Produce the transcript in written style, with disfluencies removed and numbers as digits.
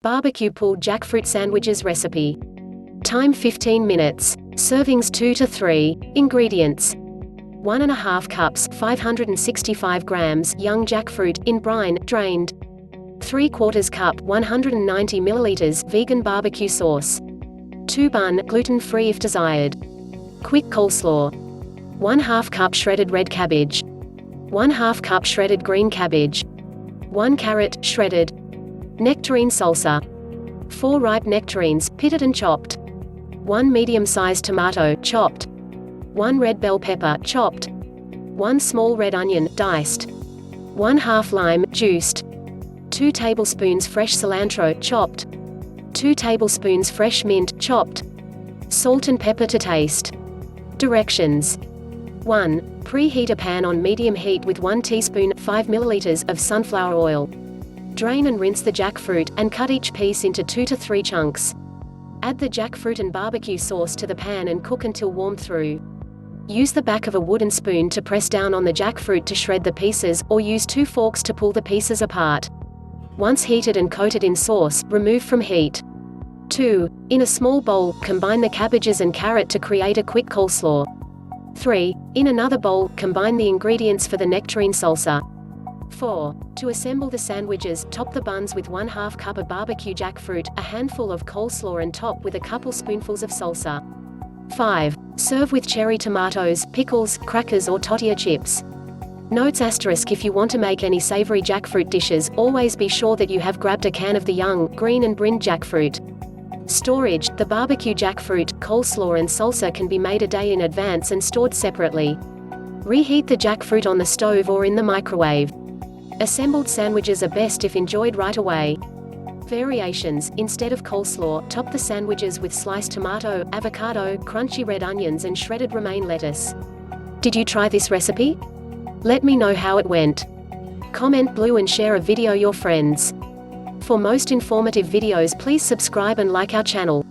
Barbecue pulled jackfruit sandwiches recipe. Time 15 minutes. Servings 2 to 3. Ingredients: 1½ cups 565 grams young jackfruit, in brine, drained. 3/4 cup 190 milliliters vegan barbecue sauce. 2 bun, gluten-free if desired. Quick coleslaw. 1/2 cup shredded red cabbage. 1/2 cup shredded green cabbage. 1 carrot, shredded. Nectarine salsa. 4 ripe nectarines, pitted and chopped. 1 medium-sized tomato, chopped. 1 red bell pepper, chopped. 1 small red onion, diced. 1/2 lime, juiced. 2 tablespoons fresh cilantro, chopped. 2 tablespoons fresh mint, chopped. Salt and pepper to taste. Directions: 1. Preheat a pan on medium heat with 1 teaspoon 5 milliliters of sunflower oil. Drain and rinse the jackfruit, and cut each piece into 2 to 3 chunks. Add the jackfruit and barbecue sauce to the pan and cook until warm through. Use the back of a wooden spoon to press down on the jackfruit to shred the pieces, or use 2 forks to pull the pieces apart. Once heated and coated in sauce, remove from heat. 2. In a small bowl, combine the cabbages and carrot to create a quick coleslaw. 3. In another bowl, combine the ingredients for the nectarine salsa. 4. To assemble the sandwiches, top the buns with 1/2 cup of barbecue jackfruit, a handful of coleslaw and top with a couple spoonfuls of salsa. 5. Serve with cherry tomatoes, pickles, crackers or tortilla chips. Notes: if you want to make any savoury jackfruit dishes, always be sure that you have grabbed a can of the young, green and brinned jackfruit. Storage: the barbecue jackfruit, coleslaw and salsa can be made a day in advance and stored separately. Reheat the jackfruit on the stove or in the microwave. Assembled sandwiches are best if enjoyed right away. Variations: instead of coleslaw, top the sandwiches with sliced tomato, avocado, crunchy red onions and shredded romaine lettuce. Did you try this recipe? Let me know how it went. Comment below and share a video your friends. For most informative videos, please subscribe and like our channel.